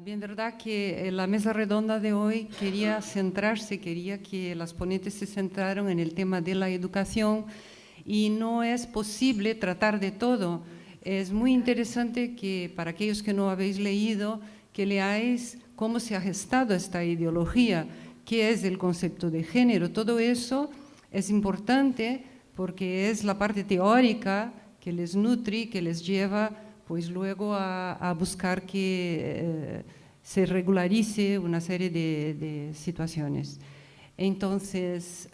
Bien, verdad que la mesa redonda de hoy quería que las ponentes se centraran en el tema de la educación y no es posible tratar de todo. Es muy interesante que para aquellos que no habéis leído, que leáis cómo se ha gestado esta ideología, qué es el concepto de género. Todo eso es importante porque es la parte teórica que les nutre, que les lleva pues luego a buscar que se regularice una serie de situaciones. Entonces,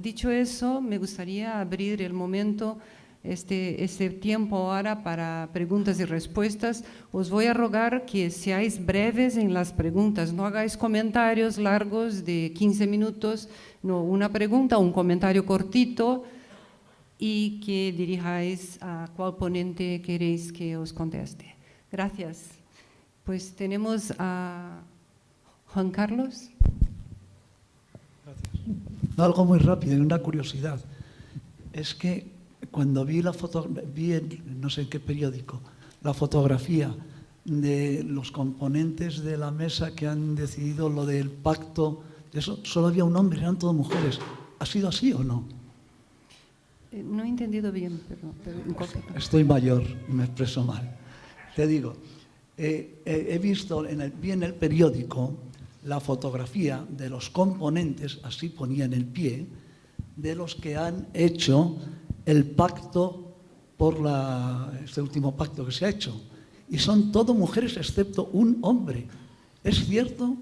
dicho eso, me gustaría abrir el momento, este tiempo ahora para preguntas y respuestas. Os voy a rogar que seáis breves en las preguntas, no hagáis comentarios largos de 15 minutos, no, una pregunta, un comentario cortito, y que dirijáis a cuál ponente queréis que os conteste. Gracias. Pues tenemos a Juan Carlos. Gracias. Algo muy rápido, una curiosidad. Es que cuando vi en no sé en qué periódico, la fotografía de los componentes de la mesa que han decidido lo del pacto, eso solo había un hombre, eran todas mujeres. ¿Ha sido así o no? No he entendido bien, pero estoy mayor y me expreso mal. Te digo, he visto, vi en el periódico la fotografía de los componentes, así ponía en el pie, de los que han hecho el pacto este último pacto que se ha hecho. Y son todas mujeres excepto un hombre. ¿Es cierto?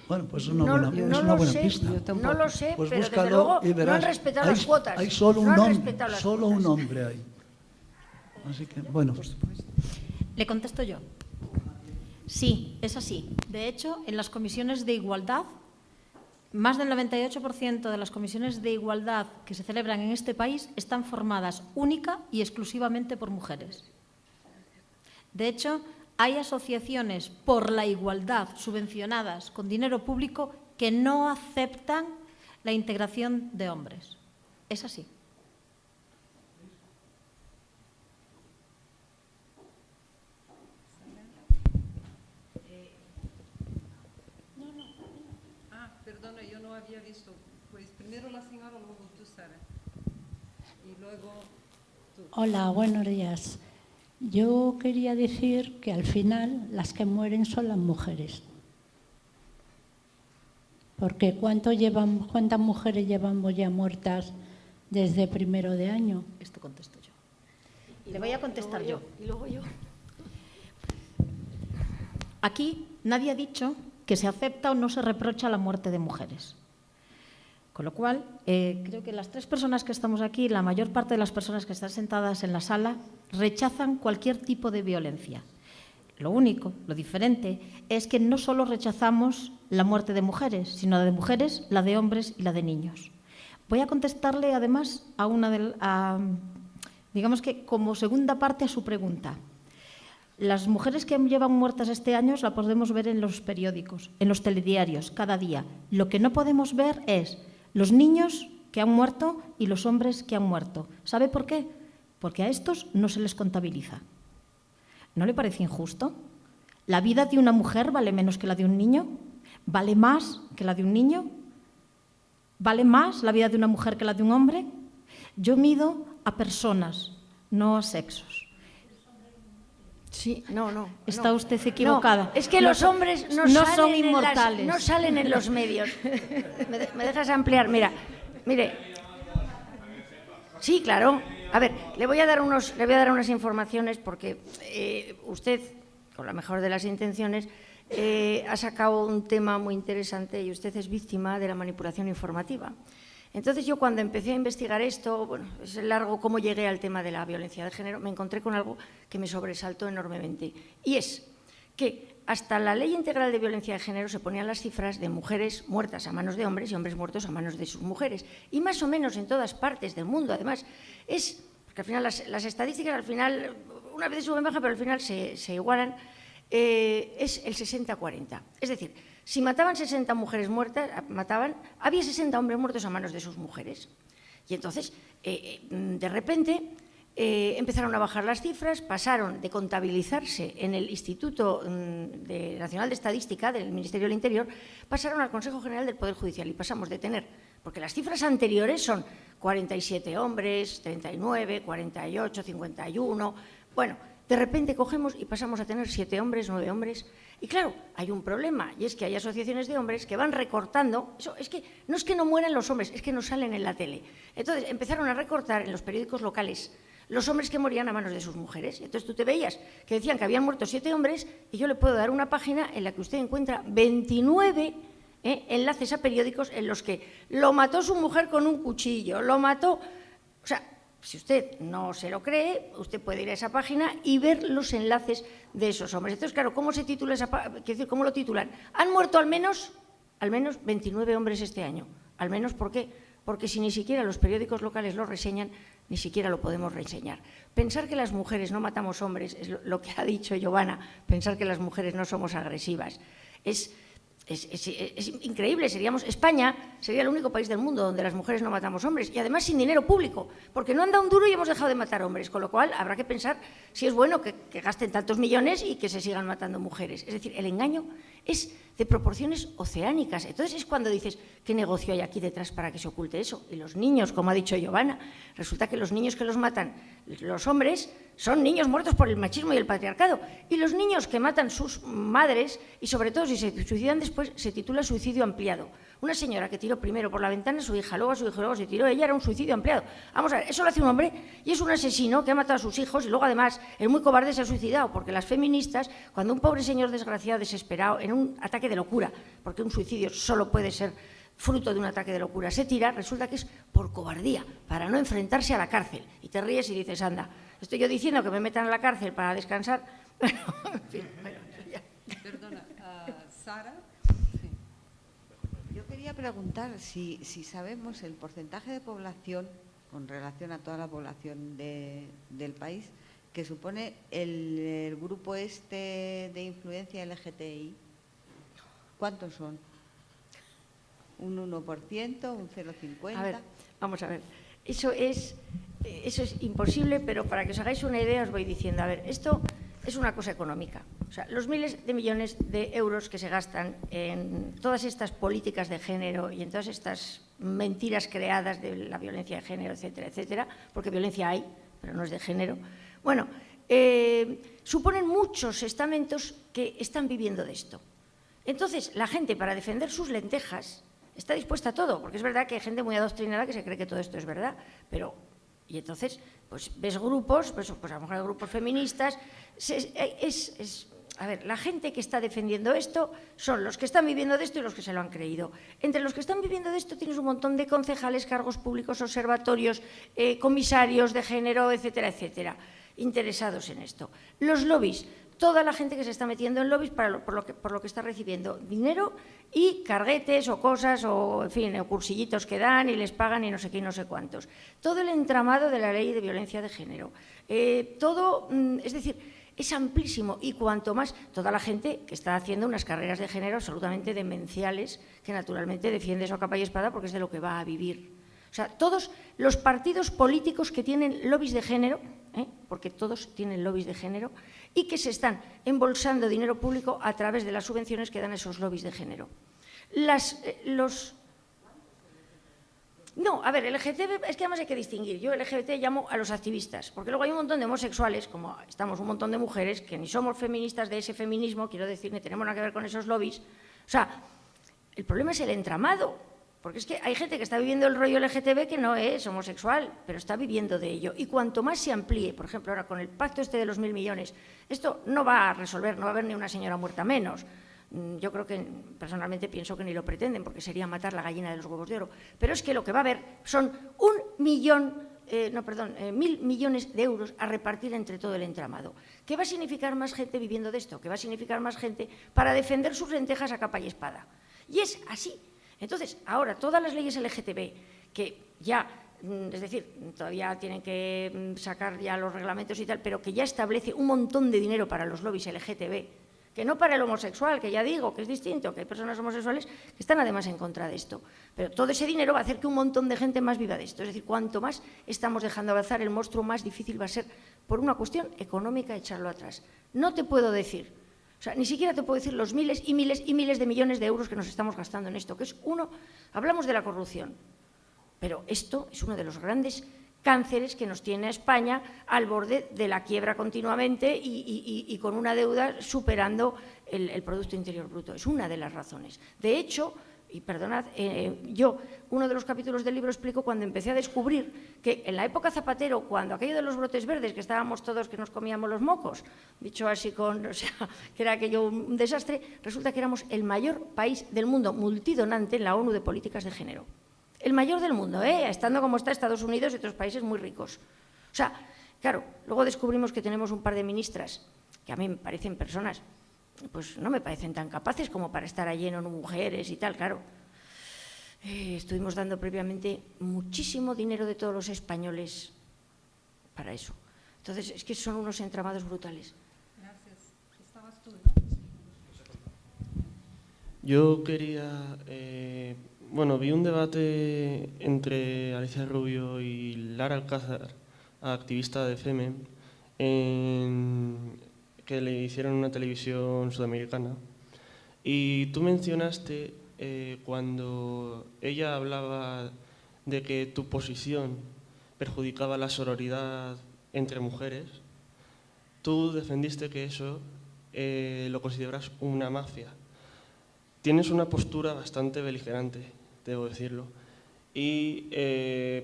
Bueno, pues es una buena pista. No lo sé, pues pero búscalo desde luego y verás, no han respetado las cuotas. Hay solo un hombre ahí. Así que, bueno. Le contesto yo. Sí, es así. De hecho, en las comisiones de igualdad, más del 98% de las comisiones de igualdad que se celebran en este país están formadas única y exclusivamente por mujeres. De hecho, hay asociaciones por la igualdad subvencionadas con dinero público que no aceptan la integración de hombres. Es así. Perdona, yo no había visto. Pues primero la señora, luego tú, Sara. Y luego tú. Hola, buenos días. Yo quería decir que al final las que mueren son las mujeres. Porque ¿cuántas mujeres llevamos ya muertas desde primero de año? Esto contesto yo. Le voy a contestar yo. Y luego yo. Aquí nadie ha dicho que se acepta o no se reprocha la muerte de mujeres. Con lo cual, creo que las tres personas que estamos aquí, la mayor parte de las personas que están sentadas en la sala, rechazan cualquier tipo de violencia. Lo único, lo diferente, es que no solo rechazamos la muerte de mujeres, sino la de mujeres, la de hombres y la de niños. Voy a contestarle, además, digamos que como segunda parte a su pregunta. Las mujeres que llevan muertas este año las podemos ver en los periódicos, en los telediarios, cada día. Lo que no podemos ver es los niños que han muerto y los hombres que han muerto. ¿Sabe por qué? Porque a estos no se les contabiliza. ¿No le parece injusto? ¿La vida de una mujer vale menos que la de un niño? ¿Vale más que la de un niño? ¿Vale más la vida de una mujer que la de un hombre? Yo mido a personas, no a sexos. Sí, no. Está usted equivocada. No, es que los hombres no son inmortales. No salen en los medios. ¿Me dejas ampliar? Mire. Sí, claro. A ver, le voy a dar unas informaciones porque usted, con la mejor de las intenciones, ha sacado un tema muy interesante y usted es víctima de la manipulación informativa. Entonces yo cuando empecé a investigar esto, bueno, es largo cómo llegué al tema de la violencia de género, me encontré con algo que me sobresaltó enormemente. Y es que hasta la Ley Integral de Violencia de Género se ponían las cifras de mujeres muertas a manos de hombres y hombres muertos a manos de sus mujeres. Y más o menos en todas partes del mundo, además, porque al final las estadísticas, al final, una vez suben baja, pero al final se igualan, es el 60-40. Es decir, si mataban 60 mujeres muertas, había 60 hombres muertos a manos de sus mujeres. Y entonces, de repente, empezaron a bajar las cifras, pasaron de contabilizarse en el Instituto Nacional de Estadística del Ministerio del Interior, pasaron al Consejo General del Poder Judicial y pasamos de tener, porque las cifras anteriores son 47 hombres, 39, 48, 51, bueno, de repente cogemos y pasamos a tener 7 hombres, 9 hombres. Y claro, hay un problema, y es que hay asociaciones de hombres que van recortando, eso es que no mueran los hombres, es que no salen en la tele. Entonces empezaron a recortar en los periódicos locales los hombres que morían a manos de sus mujeres. Entonces tú te veías que decían que habían muerto 7 hombres y yo le puedo dar una página en la que usted encuentra 29 enlaces a periódicos en los que lo mató su mujer con un cuchillo, lo mató... O sea, si usted no se lo cree, usted puede ir a esa página y ver los enlaces de esos hombres. Entonces, claro, ¿cómo se titula cómo lo titulan? Han muerto al menos 29 hombres este año. Al menos, ¿por qué? Porque si ni siquiera los periódicos locales lo reseñan, ni siquiera lo podemos reseñar. Pensar que las mujeres no matamos hombres, es lo que ha dicho Giovanna, pensar que las mujeres no somos agresivas. Es increíble, España sería el único país del mundo donde las mujeres no matamos hombres y además sin dinero público, porque no han dado un duro y hemos dejado de matar hombres, con lo cual habrá que pensar si es bueno que gasten tantos millones y que se sigan matando mujeres. Es decir, el engaño es de proporciones oceánicas. Entonces es cuando dices, ¿qué negocio hay aquí detrás para que se oculte eso? Y los niños, como ha dicho Giovanna, resulta que los niños que los matan los hombres son niños muertos por el machismo y el patriarcado. Y los niños que matan sus madres, y sobre todo si se suicidan después, se titula suicidio ampliado. Una señora que tiró primero por la ventana a su hija, luego a su hijo, luego se tiró ella, era un suicidio ampliado. Vamos a ver, eso lo hace un hombre y es un asesino que ha matado a sus hijos y luego además el muy cobarde se ha suicidado, porque las feministas, cuando un pobre señor desgraciado, desesperado, en un ataque de locura, porque un suicidio solo puede ser fruto de un ataque de locura, se tira, resulta que es por cobardía, para no enfrentarse a la cárcel. Y te ríes y dices, anda, estoy yo diciendo que me metan a la cárcel para descansar, pero, en fin, bueno, ya. Perdona, Sara. Yo quería preguntar si sabemos el porcentaje de población con relación a toda la población del país que supone el grupo de influencia LGTBI. ¿Cuántos son? ¿Un 1%? ¿Un 0,50%? A ver, vamos a ver. Eso es imposible, pero para que os hagáis una idea os voy diciendo, a ver, esto es una cosa económica. O sea, los miles de millones de euros que se gastan en todas estas políticas de género y en todas estas mentiras creadas de la violencia de género, etcétera, etcétera, porque violencia hay, pero no es de género, bueno, suponen muchos estamentos que están viviendo de esto. Entonces, la gente, para defender sus lentejas, está dispuesta a todo, porque es verdad que hay gente muy adoctrinada que se cree que todo esto es verdad, pero... Y entonces, pues ves grupos, pues a lo mejor hay grupos feministas, a ver, la gente que está defendiendo esto son los que están viviendo de esto y los que se lo han creído. Entre los que están viviendo de esto tienes un montón de concejales, cargos públicos, observatorios, comisarios de género, etcétera, etcétera, interesados en esto. Los lobbies, toda la gente que se está metiendo en lobbies por lo que está recibiendo dinero y carguetes o cosas o, en fin, o cursillitos que dan y les pagan y no sé qué y no sé cuántos. Todo el entramado de la ley de violencia de género. Todo, es decir, es amplísimo y cuanto más toda la gente que está haciendo unas carreras de género absolutamente demenciales que naturalmente defiende eso a capa y espada porque es de lo que va a vivir. O sea, todos los partidos políticos que tienen lobbies de género, porque todos tienen lobbies de género, y que se están embolsando dinero público a través de las subvenciones que dan esos lobbies de género. No, a ver, LGTB, es que además hay que distinguir. Yo LGBT llamo a los activistas, porque luego hay un montón de homosexuales, como estamos un montón de mujeres, que ni somos feministas de ese feminismo, quiero decir, ni tenemos nada que ver con esos lobbies. O sea, el problema es el entramado. Porque es que hay gente que está viviendo el rollo LGTB que no es homosexual, pero está viviendo de ello. Y cuanto más se amplíe, por ejemplo, ahora con el pacto de los 1.000 millones, esto no va a resolver, no va a haber ni una señora muerta menos. Yo creo que, personalmente, pienso que ni lo pretenden, porque sería matar la gallina de los huevos de oro. Pero es que lo que va a haber son 1.000 millones de euros a repartir entre todo el entramado. ¿Qué va a significar más gente viviendo de esto? ¿Qué va a significar más gente para defender sus lentejas a capa y espada? Y es así. Entonces, ahora, todas las leyes LGTB, que ya, es decir, todavía tienen que sacar ya los reglamentos y tal, pero que ya establece un montón de dinero para los lobbies LGTB, Que no para el homosexual, que ya digo que es distinto, que hay personas homosexuales que están además en contra de esto. Pero todo ese dinero va a hacer que un montón de gente más viva de esto. Es decir, cuanto más estamos dejando avanzar el monstruo, más difícil va a ser, por una cuestión económica, echarlo atrás. No te puedo decir, o sea, ni siquiera te puedo decir los miles y miles y miles de millones de euros que nos estamos gastando en esto, que es hablamos de la corrupción, pero esto es uno de los grandes cánceres que nos tiene a España al borde de la quiebra continuamente y con una deuda superando el Producto Interior Bruto. Es una de las razones. De hecho, y perdonad, yo, uno de los capítulos del libro explico cuando empecé a descubrir que en la época Zapatero, cuando aquello de los brotes verdes, que estábamos todos que nos comíamos los mocos, dicho así o sea, que era aquello un desastre, resulta que éramos el mayor país del mundo multidonante en la ONU de políticas de género. El mayor del mundo, estando como está Estados Unidos y otros países muy ricos. O sea, claro, luego descubrimos que tenemos un par de ministras que a mí me parecen personas, pues no me parecen tan capaces como para estar allí en mujeres y tal, claro. Estuvimos dando previamente muchísimo dinero de todos los españoles para eso. Entonces, es que son unos entramados brutales. Gracias. Estabas tú, ¿no? Yo quería... Bueno, vi un debate entre Alicia Rubio y Lara Alcázar, activista de FEME, que le hicieron en una televisión sudamericana. Y tú mencionaste, cuando ella hablaba de que tu posición perjudicaba la sororidad entre mujeres, tú defendiste que eso lo consideras una mafia. Tienes una postura bastante beligerante, debo decirlo, y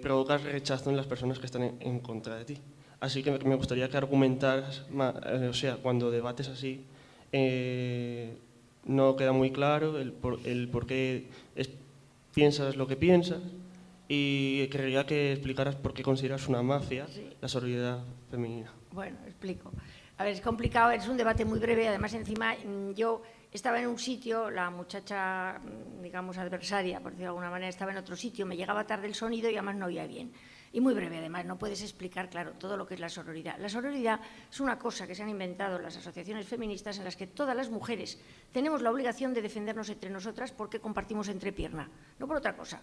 provocas rechazo en las personas que están en contra de ti. Así que me gustaría que argumentaras, o sea, cuando debates así, no queda muy claro el por qué piensas lo que piensas, y querría que explicaras por qué consideras una mafia la sororidad femenina. Bueno, explico. A ver, es complicado, es un debate muy breve, además encima yo estaba en un sitio, la muchacha, digamos, adversaria, por decirlo de alguna manera, estaba en otro sitio, me llegaba tarde el sonido y además no oía bien. Y muy breve, además, no puedes explicar, claro, todo lo que es la sororidad. La sororidad es una cosa que se han inventado las asociaciones feministas en las que todas las mujeres tenemos la obligación de defendernos entre nosotras porque compartimos entrepierna, no por otra cosa.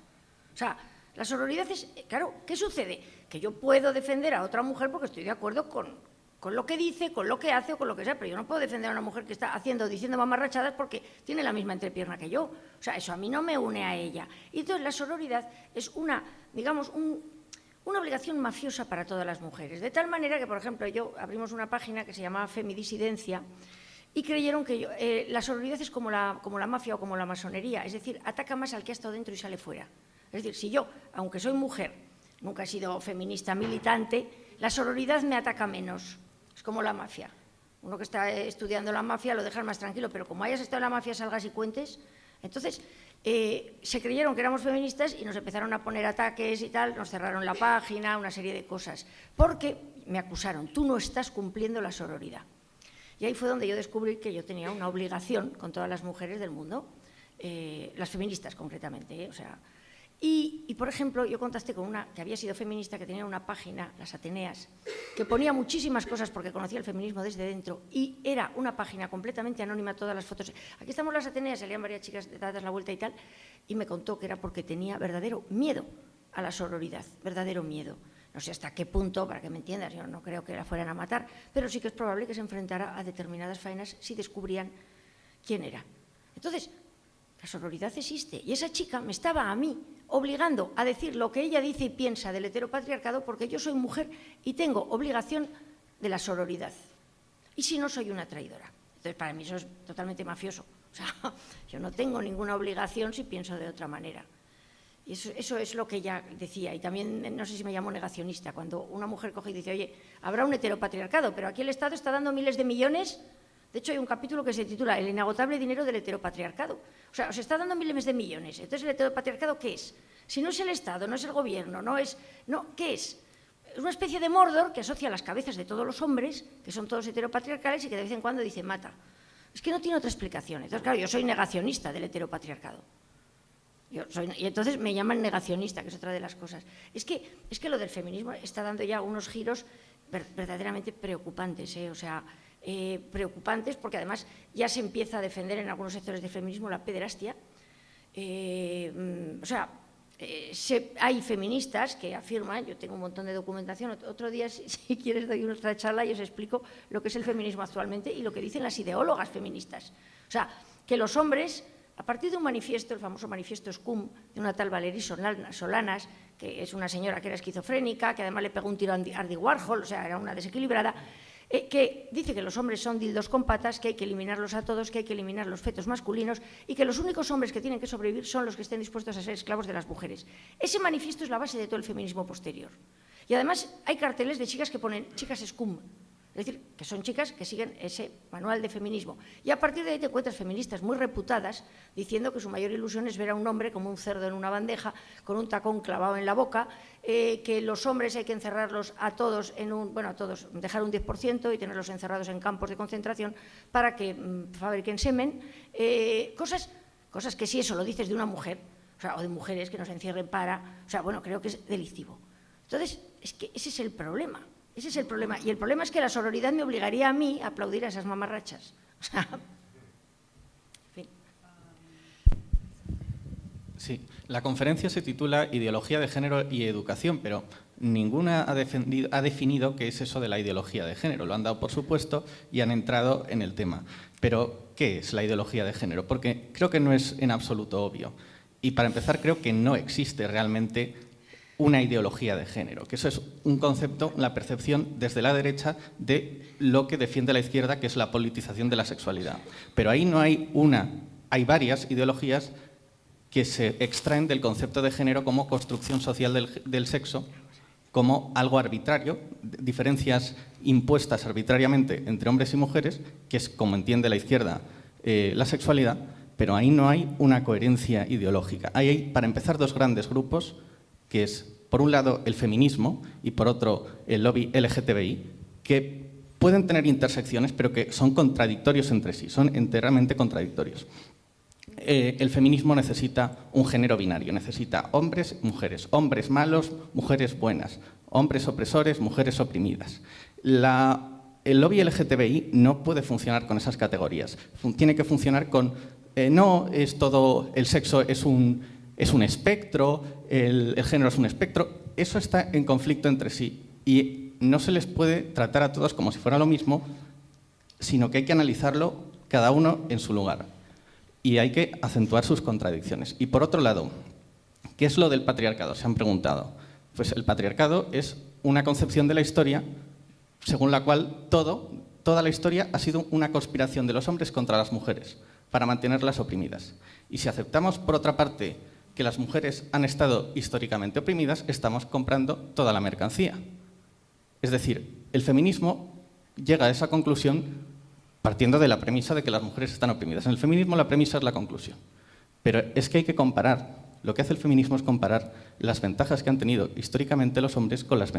O sea, la sororidad es, claro, ¿qué sucede? Que yo puedo defender a otra mujer porque estoy de acuerdo con lo que dice, con lo que hace o con lo que sea, pero yo no puedo defender a una mujer que está diciendo mamarrachadas porque tiene la misma entrepierna que yo. O sea, eso a mí no me une a ella. Y entonces la sororidad es una, digamos, una obligación mafiosa para todas las mujeres. De tal manera que, por ejemplo, abrimos una página que se llamaba Femidisidencia y creyeron que la sororidad es como la mafia o como la masonería, es decir, ataca más al que ha estado dentro y sale fuera. Es decir, si yo, aunque soy mujer, nunca he sido feminista militante, la sororidad me ataca menos. Es como la mafia. Uno que está estudiando la mafia lo dejan más tranquilo, pero como hayas estado en la mafia, salgas y cuentes. Entonces, se creyeron que éramos feministas y nos empezaron a poner ataques y tal, nos cerraron la página, una serie de cosas. Porque me acusaron, tú no estás cumpliendo la sororidad. Y ahí fue donde yo descubrí que yo tenía una obligación con todas las mujeres del mundo, las feministas concretamente, o sea... Y, por ejemplo, yo contacté con una que había sido feminista, que tenía una página, Las Ateneas, que ponía muchísimas cosas porque conocía el feminismo desde dentro y era una página completamente anónima, todas las fotos. Aquí estamos Las Ateneas, salían varias chicas dadas la vuelta y tal, y me contó que era porque tenía verdadero miedo a la sororidad, verdadero miedo. No sé hasta qué punto, para que me entiendas, yo no creo que la fueran a matar, pero sí que es probable que se enfrentara a determinadas faenas si descubrían quién era. Entonces, la sororidad existe y esa chica me estaba a mí obligando a decir lo que ella dice y piensa del heteropatriarcado porque yo soy mujer y tengo obligación de la sororidad. Y si no, soy una traidora. Entonces, para mí eso es totalmente mafioso. O sea, yo no tengo ninguna obligación si pienso de otra manera. Y eso es lo que ella decía. Y también, no sé si me llamo negacionista, cuando una mujer coge y dice, oye, habrá un heteropatriarcado, pero aquí el Estado está dando miles de millones. De hecho, hay un capítulo que se titula El inagotable dinero del heteropatriarcado. O sea, os está dando miles de millones. Entonces, ¿el heteropatriarcado qué es? Si no es el Estado, no es el gobierno, ¿qué es? Es una especie de Mordor que asocia las cabezas de todos los hombres, que son todos heteropatriarcales y que de vez en cuando dice mata. Es que no tiene otra explicación. Entonces, claro, yo soy negacionista del heteropatriarcado. Y entonces me llaman negacionista, que es otra de las cosas. Es que lo del feminismo está dando ya unos giros verdaderamente preocupantes, O sea, preocupantes, porque además ya se empieza a defender en algunos sectores del feminismo la pederastia. O sea, hay feministas que afirman, yo tengo un montón de documentación, otro día si quieres doy otra charla y os explico lo que es el feminismo actualmente y lo que dicen las ideólogas feministas. O sea, que los hombres, a partir de un manifiesto, el famoso manifiesto SCUM, de una tal Valerie Solanas, que es una señora que era esquizofrénica, que además le pegó un tiro a Andy Warhol, o sea, era una desequilibrada, que dice que los hombres son dildos con patas, que hay que eliminarlos a todos, que hay que eliminar los fetos masculinos y que los únicos hombres que tienen que sobrevivir son los que estén dispuestos a ser esclavos de las mujeres. Ese manifiesto es la base de todo el feminismo posterior. Y además hay carteles de chicas que ponen chicas SCUM, es decir, que son chicas que siguen ese manual de feminismo. Y a partir de ahí te encuentras feministas muy reputadas diciendo que su mayor ilusión es ver a un hombre como un cerdo en una bandeja, con un tacón clavado en la boca, que los hombres hay que encerrarlos a todos, a todos, dejar un 10% y tenerlos encerrados en campos de concentración para que fabriquen semen. Cosas que si eso lo dices de una mujer, o de mujeres que nos encierren creo que es delictivo. Entonces, es que ese es el problema. Ese es el problema. Y el problema es que la sororidad me obligaría a mí a aplaudir a esas mamarrachas. O sea, en fin. Sí, la conferencia se titula Ideología de Género y Educación, pero ninguna ha definido qué es eso de la ideología de género. Lo han dado por supuesto y han entrado en el tema. Pero, ¿qué es la ideología de género? Porque creo que no es en absoluto obvio. Y para empezar, creo que no existe realmente una ideología de género, que eso es un concepto, la percepción desde la derecha de lo que defiende la izquierda, que es la politización de la sexualidad. Pero ahí no hay hay varias ideologías que se extraen del concepto de género como construcción social del sexo, como algo arbitrario, diferencias impuestas arbitrariamente entre hombres y mujeres, que es como entiende la izquierda la sexualidad, pero ahí no hay una coherencia ideológica. Hay, para empezar, dos grandes grupos, que es, por un lado, el feminismo y, por otro, el lobby LGTBI, que pueden tener intersecciones, pero que son contradictorios entre sí, son enteramente contradictorios. El feminismo necesita un género binario, necesita hombres, mujeres, hombres malos, mujeres buenas, hombres opresores, mujeres oprimidas. El lobby LGTBI no puede funcionar con esas categorías, tiene que funcionar con no es todo, el sexo es un espectro, el género es un espectro. Eso está en conflicto entre sí y no se les puede tratar a todos como si fuera lo mismo, sino que hay que analizarlo cada uno en su lugar y hay que acentuar sus contradicciones. Y por otro lado, ¿qué es lo del patriarcado? Se han preguntado. Pues el patriarcado es una concepción de la historia según la cual toda la historia ha sido una conspiración de los hombres contra las mujeres para mantenerlas oprimidas. Y si aceptamos, por otra parte, que las mujeres han estado históricamente oprimidas, estamos comprando toda la mercancía. Es decir, el feminismo llega a esa conclusión partiendo de la premisa de que las mujeres están oprimidas. En el feminismo la premisa es la conclusión. Pero es que hay que comparar. Lo que hace el feminismo es comparar las ventajas que han tenido históricamente los hombres con las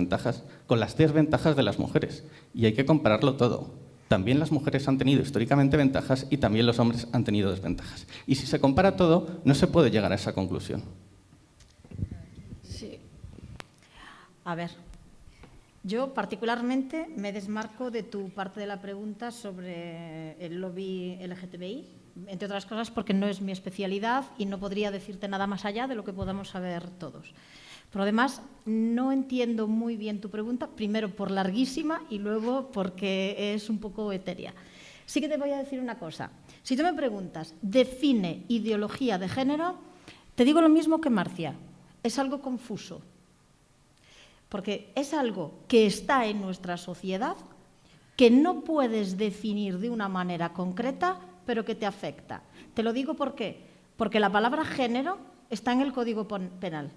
desventajas de las mujeres. Y hay que compararlo todo. También las mujeres han tenido históricamente ventajas y también los hombres han tenido desventajas. Y si se compara todo, no se puede llegar a esa conclusión. Sí. A ver, yo particularmente me desmarco de tu parte de la pregunta sobre el lobby LGTBI, entre otras cosas porque no es mi especialidad y no podría decirte nada más allá de lo que podamos saber todos. Pero además, no entiendo muy bien tu pregunta, primero por larguísima y luego porque es un poco etérea. Sí que te voy a decir una cosa. Si tú me preguntas, define ideología de género, te digo lo mismo que Marcia. Es algo confuso. Porque es algo que está en nuestra sociedad, que no puedes definir de una manera concreta, pero que te afecta. Te lo digo ¿por qué? Porque la palabra género está en el Código Penal.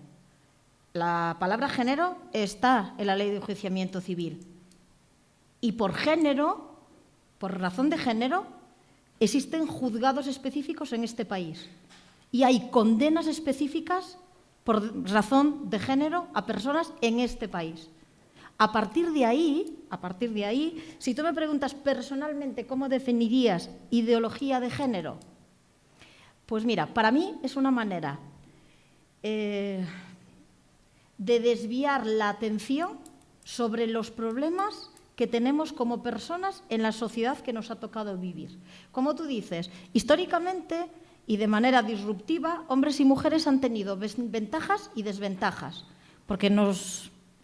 La palabra género está en la Ley de Enjuiciamiento Civil. Y por género, por razón de género, existen juzgados específicos en este país. Y hay condenas específicas por razón de género a personas en este país. A partir de ahí, si tú me preguntas personalmente cómo definirías ideología de género, pues mira, para mí es una manera de desviar la atención sobre los problemas que tenemos como personas en la sociedad que nos ha tocado vivir. Como tú dices, históricamente y de manera disruptiva, hombres y mujeres han tenido ventajas y desventajas, porque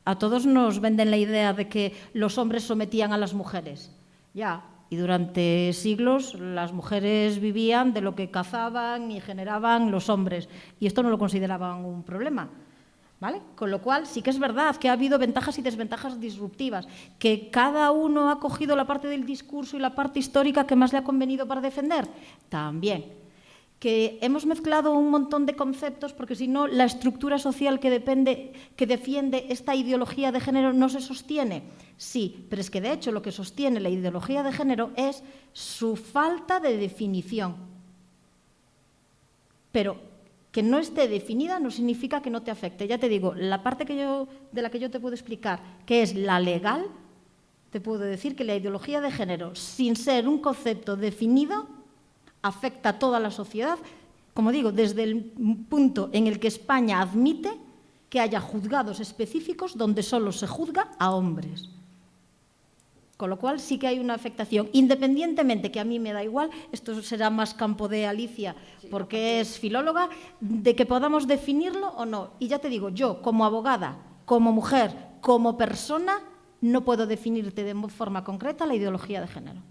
a todos nos venden la idea de que los hombres sometían a las mujeres. Ya, y durante siglos las mujeres vivían de lo que cazaban y generaban los hombres, y esto no lo consideraban un problema. ¿Vale? Con lo cual, sí que es verdad que ha habido ventajas y desventajas disruptivas, que cada uno ha cogido la parte del discurso y la parte histórica que más le ha convenido para defender. También. Que hemos mezclado un montón de conceptos, porque si no, la estructura social que defiende esta ideología de género no se sostiene. Sí, pero es que de hecho lo que sostiene la ideología de género es su falta de definición. Pero que no esté definida no significa que no te afecte. Ya te digo, la parte de la que yo te puedo explicar, que es la legal, te puedo decir que la ideología de género, sin ser un concepto definido, afecta a toda la sociedad, como digo, desde el punto en el que España admite que haya juzgados específicos donde solo se juzga a hombres. Con lo cual sí que hay una afectación, independientemente, que a mí me da igual, esto será más campo de Alicia, porque es filóloga, de que podamos definirlo o no. Y ya te digo, yo como abogada, como mujer, como persona, no puedo definirte de forma concreta la ideología de género.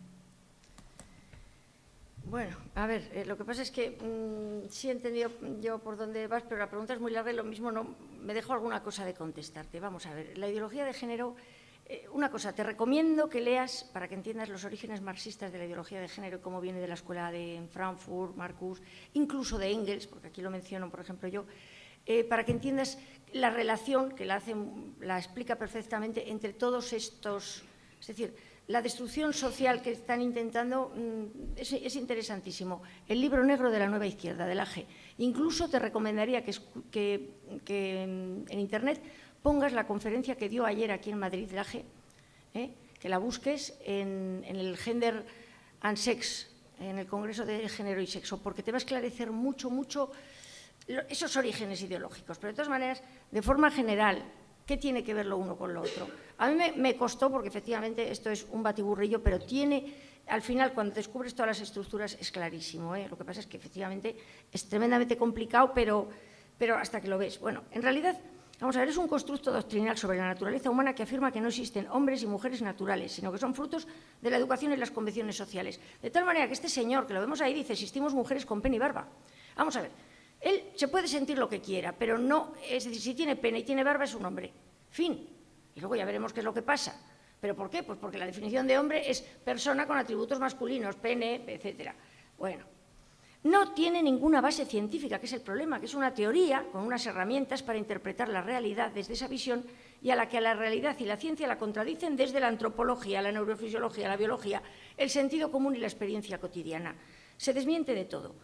Bueno, a ver, lo que pasa es que sí he entendido yo por dónde vas, pero la pregunta es muy larga y lo mismo no me dejo alguna cosa de contestarte. Vamos a ver, la ideología de género... Una cosa, te recomiendo que leas, para que entiendas los orígenes marxistas de la ideología de género, cómo viene de la escuela de Frankfurt, Marcuse, incluso de Engels, porque aquí lo menciono, por ejemplo, yo, para que entiendas la relación que la explica perfectamente entre todos estos, es decir, la destrucción social que están intentando es interesantísimo. El libro negro de la nueva izquierda, de la AG. Incluso te recomendaría que en Internet pongas la conferencia que dio ayer aquí en Madrid, la AG, que la busques en el Gender and Sex, en el Congreso de Género y Sexo, porque te va a esclarecer mucho esos orígenes ideológicos. Pero de todas maneras, de forma general, ¿qué tiene que ver lo uno con lo otro? A mí me costó, porque efectivamente esto es un batiburrillo, pero al final, cuando descubres todas las estructuras, es clarísimo. Lo que pasa es que efectivamente es tremendamente complicado, pero hasta que lo ves. Bueno, en realidad... Vamos a ver, es un constructo doctrinal sobre la naturaleza humana que afirma que no existen hombres y mujeres naturales, sino que son frutos de la educación y las convenciones sociales. De tal manera que este señor, que lo vemos ahí, dice, existimos mujeres con pene y barba. Vamos a ver, él se puede sentir lo que quiera, pero no, es decir, si tiene pene y tiene barba es un hombre. Fin. Y luego ya veremos qué es lo que pasa. ¿Pero por qué? Pues porque la definición de hombre es persona con atributos masculinos, pene, etcétera. Bueno. No tiene ninguna base científica, que es el problema, que es una teoría con unas herramientas para interpretar la realidad desde esa visión y a la que la realidad y la ciencia la contradicen desde la antropología, la neurofisiología, la biología, el sentido común y la experiencia cotidiana. Se desmiente de todo.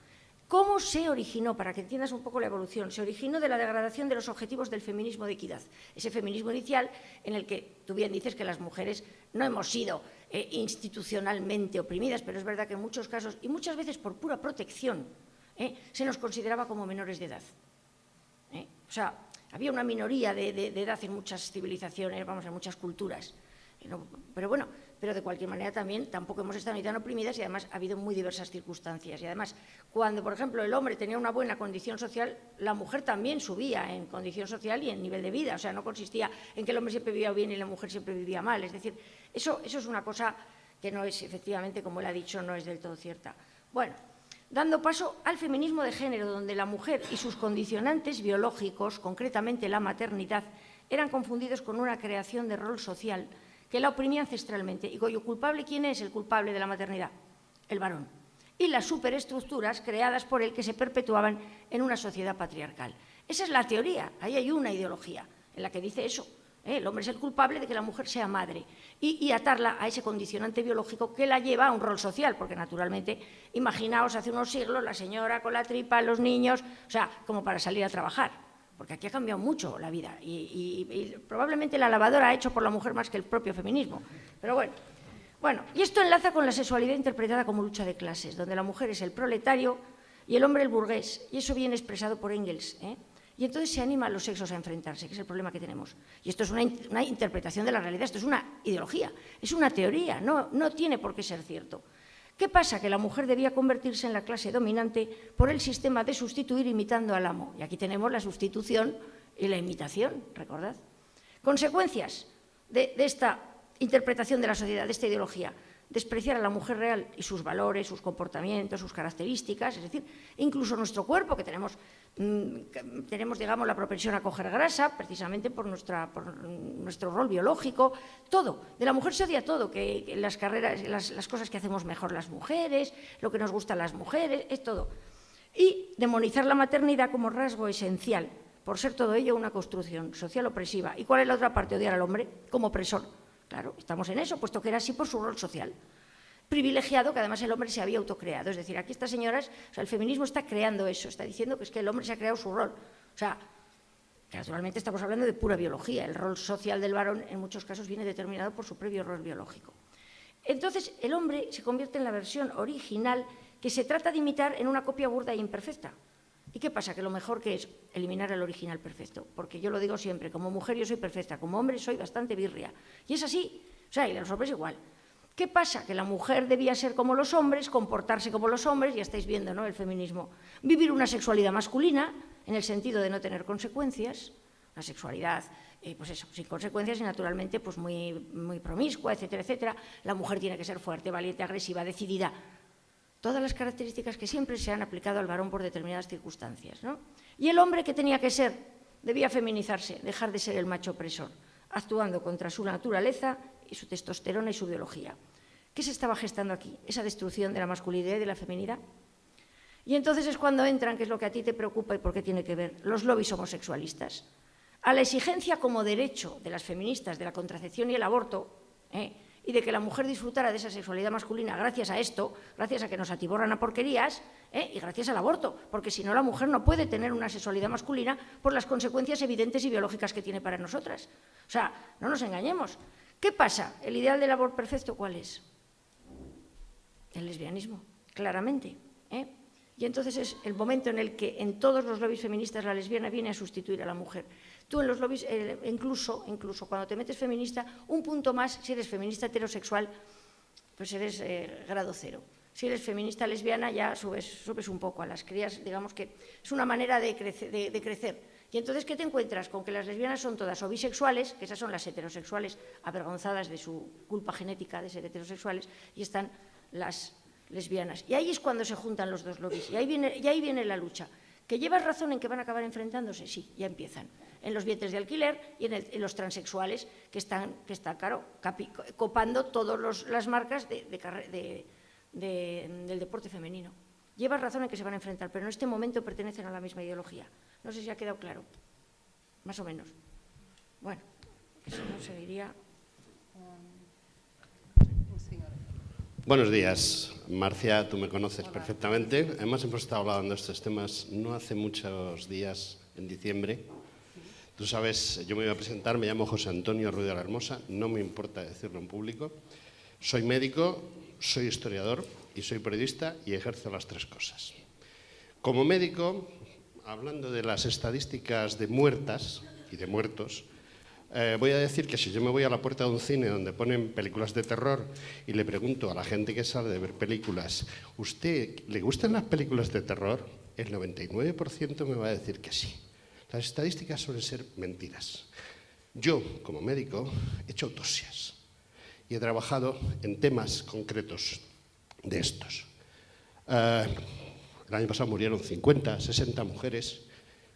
¿Cómo se originó? Para que entiendas un poco la evolución, se originó de la degradación de los objetivos del feminismo de equidad. Ese feminismo inicial en el que tú bien dices que las mujeres no hemos sido institucionalmente oprimidas, pero es verdad que en muchos casos, y muchas veces por pura protección, se nos consideraba como menores de edad. O sea, había una minoría de edad en muchas civilizaciones, vamos, en muchas culturas. Pero bueno, pero de cualquier manera también tampoco hemos estado ni tan oprimidas y además ha habido muy diversas circunstancias. Y además, cuando, por ejemplo, el hombre tenía una buena condición social, la mujer también subía en condición social y en nivel de vida. O sea, no consistía en que el hombre siempre vivía bien y la mujer siempre vivía mal. Es decir, eso es una cosa que no es, efectivamente, como él ha dicho, no es del todo cierta. Bueno, dando paso al feminismo de género, donde la mujer y sus condicionantes biológicos, concretamente la maternidad, eran confundidos con una creación de rol social que la oprimía ancestralmente y cuyo culpable, ¿quién es el culpable de la maternidad? El varón. Y las superestructuras creadas por él que se perpetuaban en una sociedad patriarcal. Esa es la teoría, ahí hay una ideología en la que dice eso. El hombre es el culpable de que la mujer sea madre y atarla a ese condicionante biológico que la lleva a un rol social, porque naturalmente, imaginaos hace unos siglos la señora con la tripa, los niños, o sea, como para salir a trabajar. Porque aquí ha cambiado mucho la vida y probablemente la lavadora ha hecho por la mujer más que el propio feminismo. Pero bueno, y esto enlaza con la sexualidad interpretada como lucha de clases, donde la mujer es el proletario y el hombre el burgués, y eso viene expresado por Engels. Y entonces se anima a los sexos a enfrentarse, que es el problema que tenemos. Y esto es una interpretación de la realidad, esto es una ideología, es una teoría, no tiene por qué ser cierto. ¿Qué pasa? Que la mujer debía convertirse en la clase dominante por el sistema de sustituir imitando al amo. Y aquí tenemos la sustitución y la imitación, recordad. Consecuencias de esta interpretación de la sociedad, de esta ideología: despreciar a la mujer real y sus valores, sus comportamientos, sus características, es decir, incluso nuestro cuerpo, que tenemos, digamos, la propensión a coger grasa, precisamente por nuestro rol biológico, todo. De la mujer se odia todo, que las carreras, las cosas que hacemos mejor las mujeres, lo que nos gusta a las mujeres, es todo. Y demonizar la maternidad como rasgo esencial, por ser todo ello una construcción social opresiva. ¿Y cuál es la otra parte? Odiar al hombre como opresor. Claro, estamos en eso, puesto que era así por su rol social. Privilegiado, que además el hombre se había autocreado. Es decir, aquí estas señoras, o sea, el feminismo está creando eso, está diciendo que es que el hombre se ha creado su rol. O sea, que naturalmente estamos hablando de pura biología. El rol social del varón en muchos casos viene determinado por su previo rol biológico. Entonces, el hombre se convierte en la versión original que se trata de imitar en una copia burda e imperfecta. ¿Y qué pasa? Que lo mejor que es eliminar el original perfecto. Porque yo lo digo siempre, como mujer yo soy perfecta, como hombre soy bastante birria. Y es así, o sea, y los hombres igual. ¿Qué pasa? Que la mujer debía ser como los hombres, comportarse como los hombres, ya estáis viendo, ¿no?, el feminismo. Vivir una sexualidad masculina, en el sentido de no tener consecuencias, una sexualidad, pues eso, sin consecuencias y naturalmente pues muy promiscua, etcétera, etcétera. La mujer tiene que ser fuerte, valiente, agresiva, decidida. Todas las características que siempre se han aplicado al varón por determinadas circunstancias, ¿no? Y el hombre, ¿qué tenía que ser? Debía feminizarse, dejar de ser el macho opresor, actuando contra su naturaleza y su testosterona y su biología. ¿Qué se estaba gestando aquí? Esa destrucción de la masculinidad y de la feminidad. Y entonces es cuando entran, que es lo que a ti te preocupa y por qué tiene que ver, los lobbies homosexualistas. A la exigencia como derecho de las feministas de la contracepción y el aborto, y de que la mujer disfrutara de esa sexualidad masculina gracias a esto, gracias a que nos atiborran a porquerías, y gracias al aborto, porque si no la mujer no puede tener una sexualidad masculina por las consecuencias evidentes y biológicas que tiene para nosotras. O sea, no nos engañemos. ¿Qué pasa? ¿El ideal del amor perfecto cuál es? El lesbianismo, claramente. Y entonces es el momento en el que en todos los lobbies feministas la lesbiana viene a sustituir a la mujer. Tú en los lobbies, incluso cuando te metes feminista, un punto más, si eres feminista heterosexual, pues eres grado 0. Si eres feminista lesbiana ya subes un poco a las crías, digamos que es una manera de crecer. Y entonces, ¿qué te encuentras? Con que las lesbianas son todas o bisexuales, que esas son las heterosexuales avergonzadas de su culpa genética de ser heterosexuales, y están las lesbianas. Y ahí es cuando se juntan los dos lobbies, y ahí viene la lucha. ¿Que llevas razón en que van a acabar enfrentándose? Sí, ya empiezan. En los vientres de alquiler y en los transexuales que están claro, copando todas las marcas del deporte femenino. Llevas razón en que se van a enfrentar, pero en este momento pertenecen a la misma ideología. No sé si ha quedado claro, más o menos. Bueno, que si no seguiría... Buenos días, Marcia, tú me conoces perfectamente. Además hemos estado hablando de estos temas no hace muchos días, en diciembre. Tú sabes, yo me voy a presentar, me llamo José Antonio Ruiz de la Hermosa, no me importa decirlo en público. Soy médico, soy historiador y soy periodista y ejerzo las tres cosas. Como médico, hablando de las estadísticas de muertas y de muertos, voy a decir que si yo me voy a la puerta de un cine donde ponen películas de terror y le pregunto a la gente que sale de ver películas, ¿usted le gustan las películas de terror? El 99% me va a decir que sí. Las estadísticas suelen ser mentiras. Yo, como médico, he hecho autopsias y he trabajado en temas concretos de estos. El año pasado murieron 50, 60 mujeres,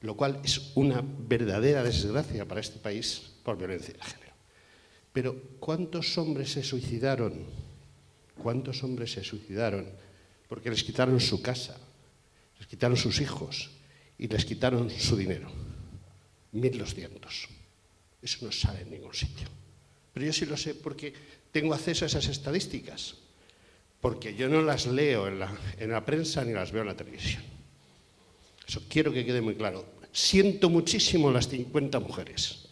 lo cual es una verdadera desgracia para este país por violencia de género. Pero ¿cuántos hombres se suicidaron? ¿Cuántos hombres se suicidaron porque les quitaron su casa, les quitaron sus hijos y les quitaron su dinero? 1.200. Eso no sale en ningún sitio. Pero yo sí lo sé porque tengo acceso a esas estadísticas, porque yo no las leo en la prensa ni las veo en la televisión. Eso quiero que quede muy claro. Siento muchísimo las 50 mujeres,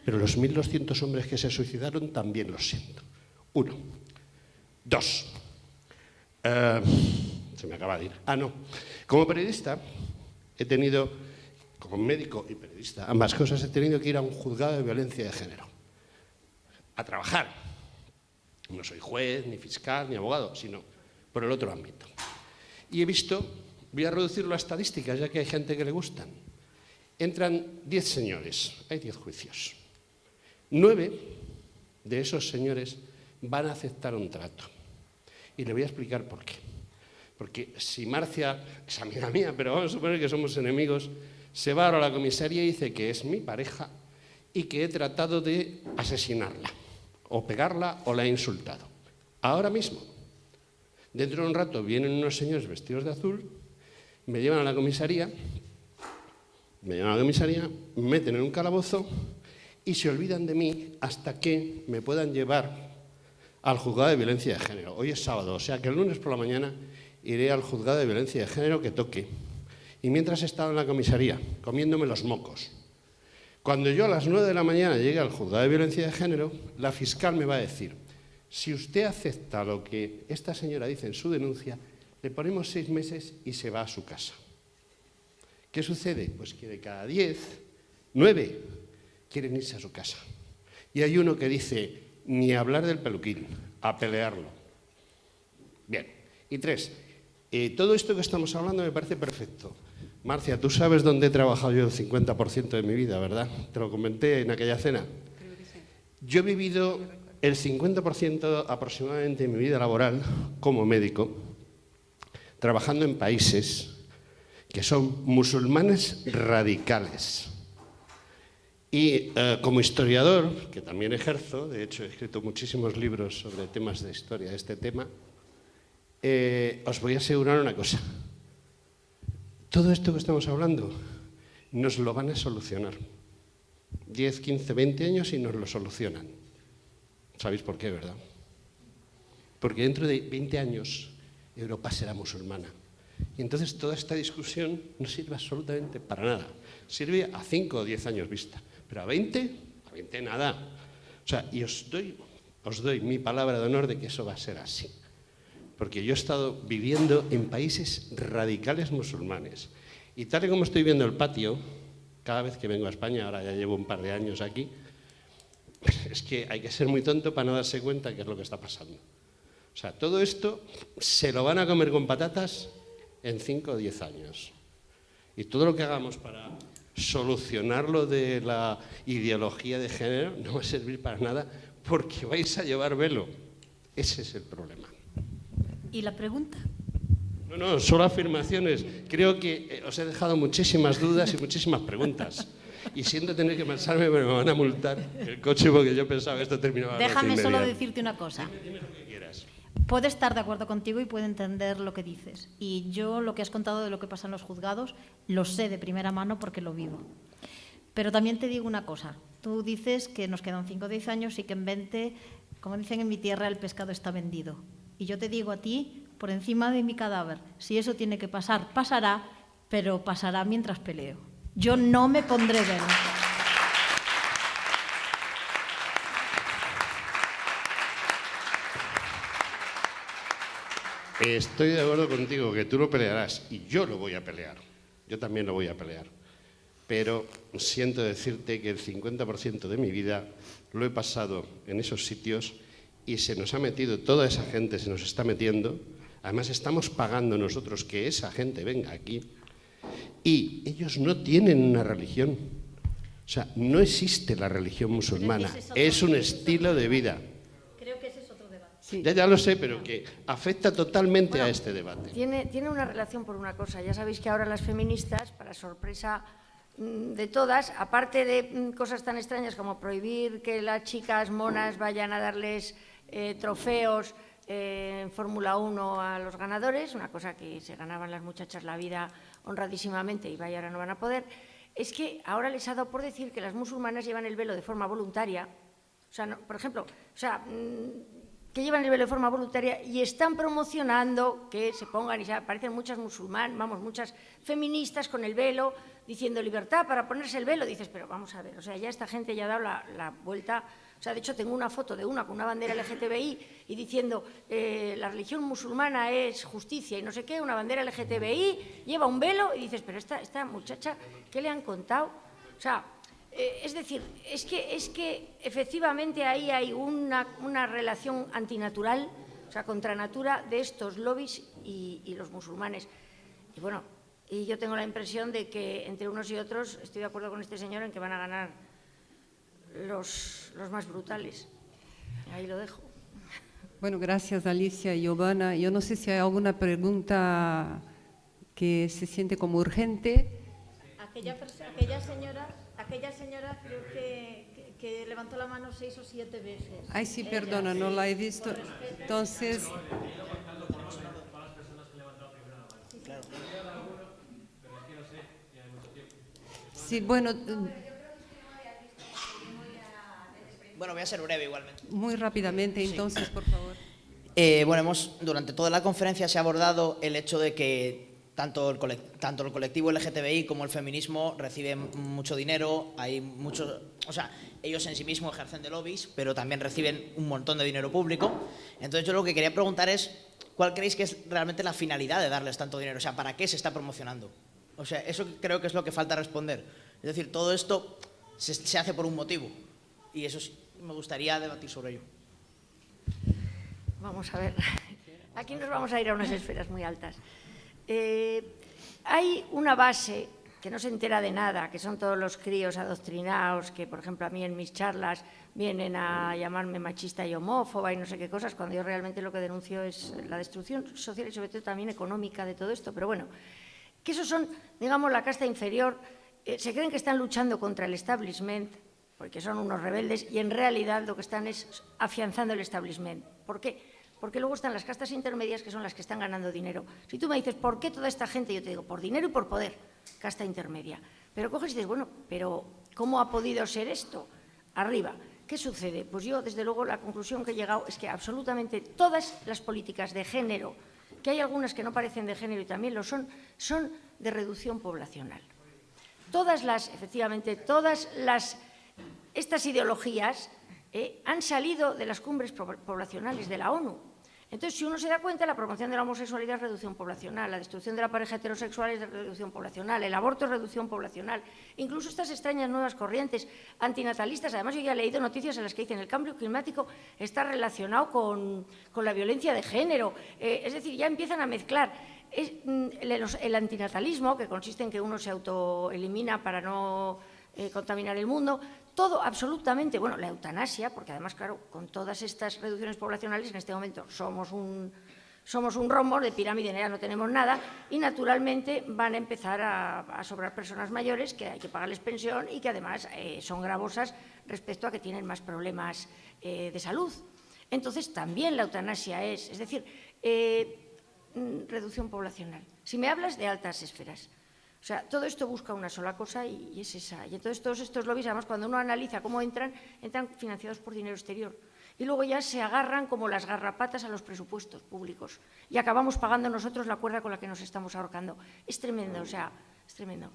pero los 1.200 hombres que se suicidaron también los siento. 1. 2. Se me acaba de ir. No. Como periodista he tenido, como médico y periodista, ambas cosas, he tenido que ir a un juzgado de violencia de género, a trabajar. No soy juez, ni fiscal, ni abogado, sino por el otro ámbito. Y he visto, voy a reducirlo a estadísticas, ya que hay gente que le gustan. Entran 10 señores, hay 10 juicios. 9 de esos señores van a aceptar un trato. Y le voy a explicar por qué. Porque si Marcia, es amiga mía, pero vamos a suponer que somos enemigos, se va ahora a la comisaría y dice que es mi pareja y que he tratado de asesinarla, o pegarla, o la he insultado. Ahora mismo, dentro de un rato, vienen unos señores vestidos de azul, me llevan a la comisaría, me meten en un calabozo y se olvidan de mí hasta que me puedan llevar al juzgado de violencia de género. Hoy es sábado, o sea que el lunes por la mañana iré al juzgado de violencia de género que toque. Y mientras he estado en la comisaría, comiéndome los mocos, cuando yo a las 9 de la mañana llegue al juzgado de violencia de género, la fiscal me va a decir: si usted acepta lo que esta señora dice en su denuncia, le ponemos 6 meses y se va a su casa. ¿Qué sucede? Pues que de cada 10, 9 quieren irse a su casa. Y hay uno que dice: ni hablar del peluquín, a pelearlo. Bien. Y 3, todo esto que estamos hablando me parece perfecto. Marcia, tú sabes dónde he trabajado yo el 50% de mi vida, ¿verdad? Te lo comenté en aquella cena. Yo he vivido el 50% aproximadamente de mi vida laboral como médico, trabajando en países que son musulmanes radicales. Y como historiador, que también ejerzo, de hecho he escrito muchísimos libros sobre temas de historia de este tema, os voy a asegurar una cosa. Todo esto que estamos hablando nos lo van a solucionar. 10, 15, 20 años y nos lo solucionan. ¿Sabéis por qué, verdad? Porque dentro de 20 años Europa será musulmana. Y entonces toda esta discusión no sirve absolutamente para nada. Sirve a 5 o 10 años vista. Pero a 20 nada. O sea, y os doy mi palabra de honor de que eso va a ser así. Porque yo he estado viviendo en países radicales musulmanes. Y tal y como estoy viendo el patio, cada vez que vengo a España, ahora ya llevo un par de años aquí, es que hay que ser muy tonto para no darse cuenta de qué es lo que está pasando. O sea, todo esto se lo van a comer con patatas en 5 o 10 años. Y todo lo que hagamos para solucionar lo de la ideología de género no va a servir para nada porque vais a llevar velo. Ese es el problema. ¿Y la pregunta? No, solo afirmaciones. Creo que os he dejado muchísimas dudas y muchísimas preguntas. Y siento tener que marcharme, pero me van a multar el coche porque yo pensaba que esto terminaba a las 8:30. Déjame solo decirte una cosa. Dime lo que quieras. Puedo estar de acuerdo contigo y puedo entender lo que dices. Y yo lo que has contado de lo que pasa en los juzgados lo sé de primera mano porque lo vivo. Pero también te digo una cosa. Tú dices que nos quedan 5 o 10 años y que en 20, como dicen en mi tierra, el pescado está vendido. Y yo te digo a ti, por encima de mi cadáver, si eso tiene que pasar, pasará, pero pasará mientras peleo. Yo no me pondré velo. Estoy de acuerdo contigo, que tú lo pelearás y yo lo voy a pelear. Yo también lo voy a pelear. Pero siento decirte que el 50% de mi vida lo he pasado en esos sitios y se nos ha metido, toda esa gente se nos está metiendo. Además estamos pagando nosotros que esa gente venga aquí y ellos no tienen una religión. O sea, no existe la religión musulmana, es un estilo de vida. Creo que ese es otro debate. Sí. Ya lo sé, pero que afecta totalmente a este debate. Tiene una relación por una cosa. Ya sabéis que ahora las feministas, para sorpresa de todas, aparte de cosas tan extrañas como prohibir que las chicas monas vayan a darles trofeos en Fórmula 1 a los ganadores, una cosa que se ganaban las muchachas la vida honradísimamente y vaya, ahora no van a poder, es que ahora les ha dado por decir que las musulmanas llevan el velo de forma voluntaria, o sea, no, por ejemplo, que llevan el velo de forma voluntaria y están promocionando que se pongan, y ya aparecen muchas muchas feministas con el velo, diciendo libertad para ponerse el velo. Dices, pero vamos a ver, o sea, ya esta gente ya ha dado la vuelta O sea, de hecho, tengo una foto de una con una bandera LGTBI y diciendo la religión musulmana es justicia y no sé qué, una bandera LGTBI, lleva un velo y dices, pero esta muchacha, ¿qué le han contado? O sea, es decir, es que efectivamente ahí hay una relación antinatural, o sea, contra natura de estos lobbies y los musulmanes. Y bueno, y yo tengo la impresión de que entre unos y otros, estoy de acuerdo con este señor en que van a ganar los más brutales. Ahí lo dejo. Bueno, gracias Alicia y Giovanna. Yo no sé si hay alguna pregunta que se siente como urgente. Aquella señora creo que levantó la mano 6 o 7 veces. Ay, sí, perdona, no la he visto. Entonces... Sí, bueno... Bueno, voy a ser breve igualmente. Muy rápidamente, entonces, sí. Por favor. Bueno, durante toda la conferencia se ha abordado el hecho de que tanto el colectivo LGTBI como el feminismo reciben mucho dinero, hay mucho, o sea, ellos en sí mismos ejercen de lobbies, pero también reciben un montón de dinero público. Entonces yo lo que quería preguntar es, ¿cuál creéis que es realmente la finalidad de darles tanto dinero? O sea, ¿para qué se está promocionando? O sea, eso creo que es lo que falta responder. Es decir, todo esto se hace por un motivo y eso sí, me gustaría debatir sobre ello. Vamos a ver, aquí nos vamos a ir a unas esferas muy altas. Hay una base que no se entera de nada, que son todos los críos adoctrinados, que por ejemplo a mí en mis charlas vienen a llamarme machista y homófoba y no sé qué cosas, cuando yo realmente lo que denuncio es la destrucción social y sobre todo también económica de todo esto. Pero bueno, que esos son, digamos, la casta inferior, se creen que están luchando contra el establishment, porque son unos rebeldes, y en realidad lo que están es afianzando el establishment. ¿Por qué? Porque luego están las castas intermedias, que son las que están ganando dinero. Si tú me dices, ¿por qué toda esta gente? Yo te digo, por dinero y por poder, casta intermedia. Pero coges y dices, bueno, pero ¿cómo ha podido ser esto? Arriba. ¿Qué sucede? Pues yo, desde luego, la conclusión que he llegado es que absolutamente todas las políticas de género, que hay algunas que no parecen de género y también lo son de reducción poblacional. Efectivamente, estas ideologías han salido de las cumbres poblacionales de la ONU. Entonces, si uno se da cuenta, la promoción de la homosexualidad es reducción poblacional, la destrucción de la pareja heterosexual es reducción poblacional, el aborto es reducción poblacional, incluso estas extrañas nuevas corrientes antinatalistas. Además, yo ya he leído noticias en las que dicen que el cambio climático está relacionado con la violencia de género. Es decir, ya empiezan a mezclar el antinatalismo, que consiste en que uno se autoelimina para no contaminar el mundo. Todo absolutamente, bueno, la eutanasia, porque además, claro, con todas estas reducciones poblacionales en este momento somos un rombo de pirámide, ya no tenemos nada y naturalmente van a empezar a sobrar personas mayores que hay que pagarles pensión y que además son gravosas respecto a que tienen más problemas de salud. Entonces, también la eutanasia es decir, reducción poblacional. Si me hablas de altas esferas, o sea, todo esto busca una sola cosa y es esa. Y entonces todos estos lobbies, además, cuando uno analiza cómo entran financiados por dinero exterior. Y luego ya se agarran como las garrapatas a los presupuestos públicos. Y acabamos pagando nosotros la cuerda con la que nos estamos ahorcando. Es tremendo, o sea, es tremendo.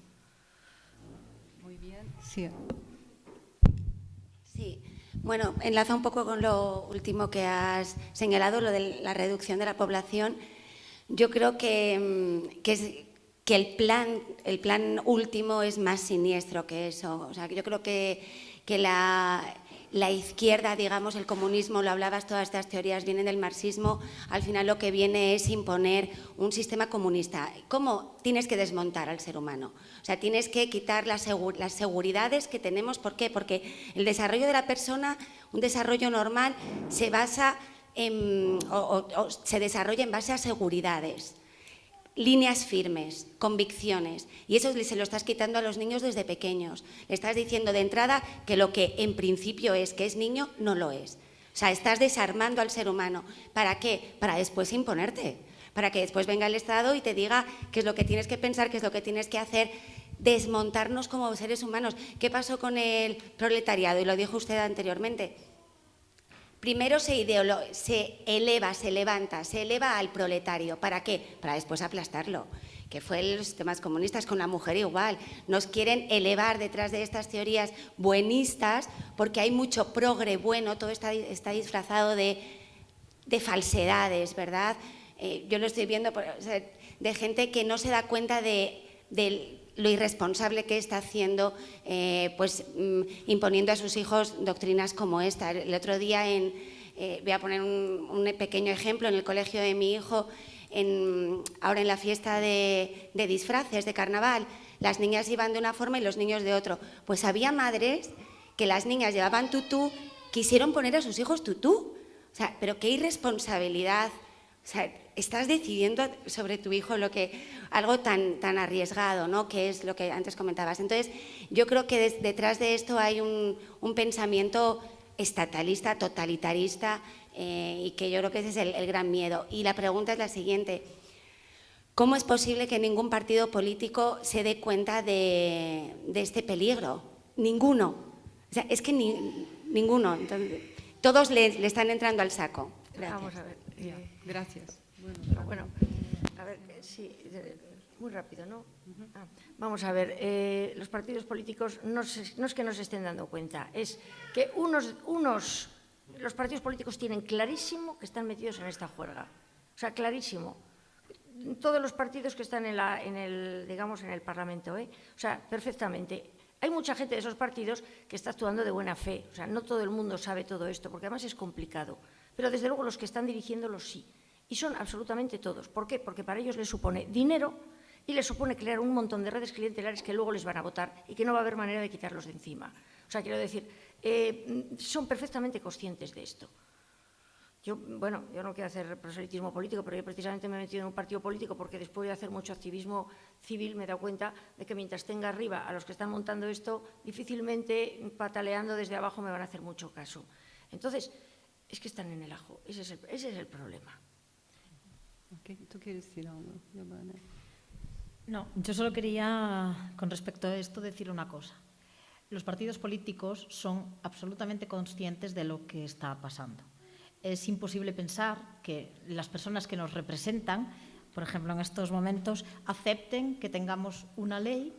Muy bien. Sí. Sí. Bueno, enlaza un poco con lo último que has señalado, lo de la reducción de la población. Yo creo que el plan último es más siniestro que eso. O sea, yo creo que la izquierda, digamos, el comunismo, lo hablabas, todas estas teorías vienen del marxismo, al final lo que viene es imponer un sistema comunista. ¿Cómo? Tienes que desmontar al ser humano. O sea, tienes que quitar las seguridades que tenemos. ¿Por qué? Porque el desarrollo de la persona, un desarrollo normal, se basa se desarrolla en base a seguridades, líneas firmes, convicciones, y eso se lo estás quitando a los niños desde pequeños. Le estás diciendo de entrada que lo que en principio es que es niño, no lo es. O sea, estás desarmando al ser humano. ¿Para qué? Para después imponerte, para que después venga el Estado y te diga qué es lo que tienes que pensar, qué es lo que tienes que hacer, desmontarnos como seres humanos. ¿Qué pasó con el proletariado? Y lo dijo usted anteriormente. Primero se eleva al proletario. ¿Para qué? Para después aplastarlo. que fue los sistemas comunistas, con la mujer igual. Nos quieren elevar detrás de estas teorías buenistas porque hay mucho progre bueno, todo está disfrazado de falsedades, ¿verdad? Yo lo estoy viendo de gente que no se da cuenta de lo irresponsable que está haciendo, imponiendo a sus hijos doctrinas como esta. El otro día, voy a poner un pequeño ejemplo, en el colegio de mi hijo, ahora en la fiesta de disfraces de carnaval, las niñas iban de una forma y los niños de otro. Pues había madres que las niñas llevaban tutú, quisieron poner a sus hijos tutú. O sea, pero qué irresponsabilidad. O sea, estás decidiendo sobre tu hijo algo tan arriesgado, ¿no? Que es lo que antes comentabas. Entonces, yo creo que detrás de esto hay un pensamiento estatalista, totalitarista, y que yo creo que ese es el gran miedo. Y la pregunta es la siguiente: ¿cómo es posible que ningún partido político se dé cuenta de este peligro? Ninguno. O sea, es que ninguno. Entonces, todos le están entrando al saco. Gracias. Vamos a ver. Gracias. Bueno, a ver, sí, muy rápido, ¿no? Vamos a ver, los partidos políticos no es que no se estén dando cuenta, es que los partidos políticos tienen clarísimo que están metidos en esta juerga. O sea, clarísimo. Todos los partidos que están en el Parlamento, o sea, perfectamente. Hay mucha gente de esos partidos que está actuando de buena fe. O sea, no todo el mundo sabe todo esto, porque además es complicado. Pero desde luego los que están dirigiéndolos sí. Y son absolutamente todos. ¿Por qué? Porque para ellos les supone dinero y les supone crear un montón de redes clientelares que luego les van a votar y que no va a haber manera de quitarlos de encima. O sea, quiero decir, son perfectamente conscientes de esto. Yo no quiero hacer proselitismo político, pero yo precisamente me he metido en un partido político porque después de hacer mucho activismo civil me he dado cuenta de que mientras tenga arriba a los que están montando esto, difícilmente pataleando desde abajo me van a hacer mucho caso. Entonces, es que están en el ajo, ese es el problema. Okay. ¿Tú quieres decir algo, Giovanna? No, yo solo quería, con respecto a esto, decir una cosa. Los partidos políticos son absolutamente conscientes de lo que está pasando. Es imposible pensar que las personas que nos representan, por ejemplo, en estos momentos, acepten que tengamos una ley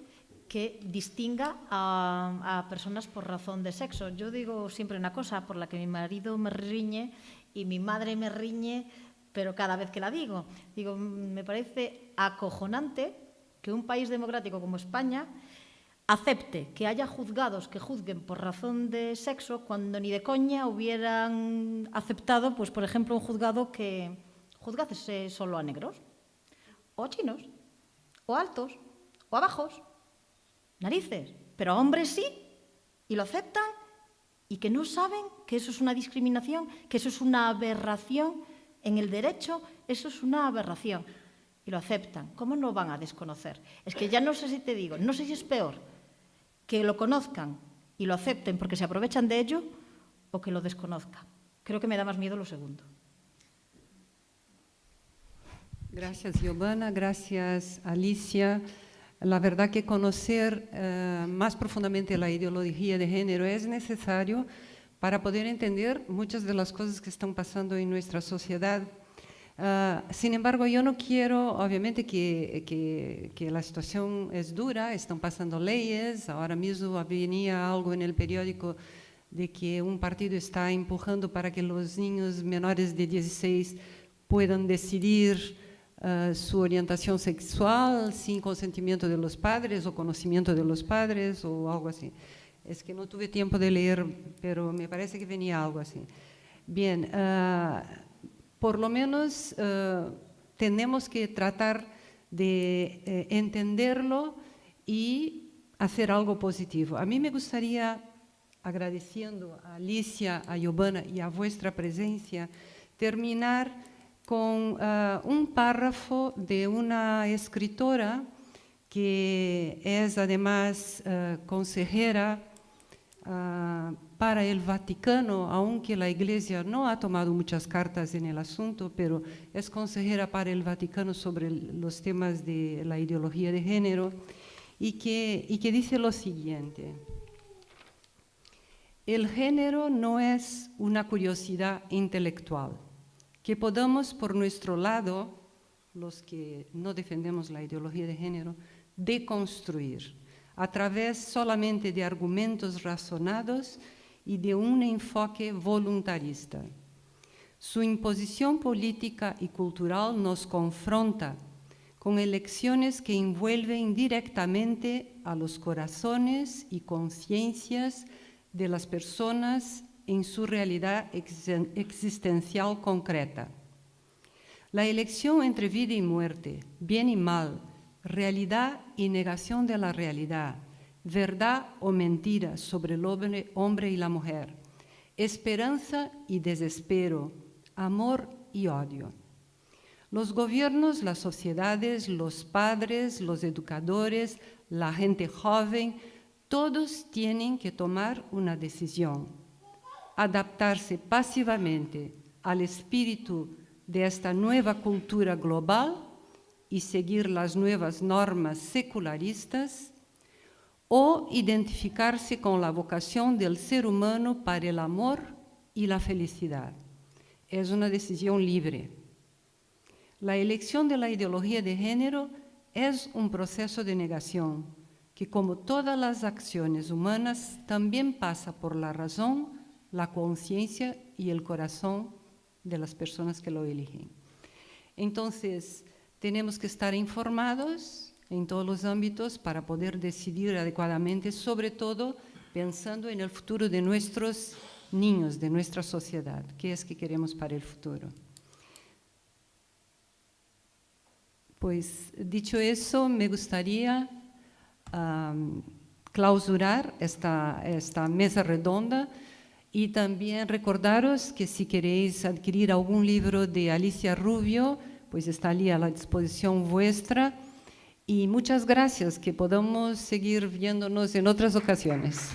que distinga a personas por razón de sexo. Yo digo siempre una cosa, por la que mi marido me riñe y mi madre me riñe, pero cada vez que la digo, me parece acojonante que un país democrático como España acepte que haya juzgados que juzguen por razón de sexo cuando ni de coña hubieran aceptado, pues por ejemplo, un juzgado que juzgase solo a negros, o a chinos, o a altos, o a bajos, narices, pero a hombres sí, y lo aceptan, y que no saben que eso es una discriminación, que eso es una aberración en el derecho, eso es una aberración, y lo aceptan. ¿Cómo no van a desconocer? Es que ya no sé si te digo, no sé si es peor que lo conozcan y lo acepten porque se aprovechan de ello o que lo desconozcan. Creo que me da más miedo lo segundo. Gracias, Giovanna. Gracias, Alicia. La verdad que conocer más profundamente la ideología de género es necesario para poder entender muchas de las cosas que están pasando en nuestra sociedad. Sin embargo, yo no quiero, obviamente, que la situación es dura, están pasando leyes, ahora mismo venía algo en el periódico de que un partido está empujando para que los niños menores de 16 puedan decidir su orientación sexual sin consentimiento de los padres o conocimiento de los padres o algo así. Es que no tuve tiempo de leer, pero me parece que venía algo así. Bien, por lo menos tenemos que tratar de entenderlo y hacer algo positivo. A mí me gustaría, agradeciendo a Alicia, a Giovanna y a vuestra presencia, terminar con un párrafo de una escritora que es además consejera para el Vaticano, aunque la Iglesia no ha tomado muchas cartas en el asunto, pero es consejera para el Vaticano sobre los temas de la ideología de género, y que dice lo siguiente: el género no es una curiosidad intelectual, que podamos por nuestro lado los que no defendemos la ideología de género, deconstruir a través solamente de argumentos razonados y de un enfoque voluntarista. Su imposición política y cultural nos confronta con elecciones que envuelven directamente a los corazones y conciencias de las personas en su realidad existencial concreta. La elección entre vida y muerte, bien y mal, realidad y negación de la realidad, verdad o mentira sobre el hombre y la mujer, esperanza y desespero, amor y odio. Los gobiernos, las sociedades, los padres, los educadores, la gente joven, todos tienen que tomar una decisión, adaptarse pasivamente al espíritu de esta nueva cultura global y seguir las nuevas normas secularistas, o identificarse con la vocación del ser humano para el amor y la felicidad. Es una decisión libre. La elección de la ideología de género es un proceso de negación que, como todas las acciones humanas, también pasa por la razón, la conciencia y el corazón de las personas que lo eligen. Entonces, tenemos que estar informados en todos los ámbitos para poder decidir adecuadamente, sobre todo pensando en el futuro de nuestros niños, de nuestra sociedad, qué es que queremos para el futuro. Pues dicho eso, me gustaría clausurar esta mesa redonda y también recordaros que si queréis adquirir algún libro de Alicia Rubio, pues está allí a la disposición vuestra. Y muchas gracias, que podamos seguir viéndonos en otras ocasiones.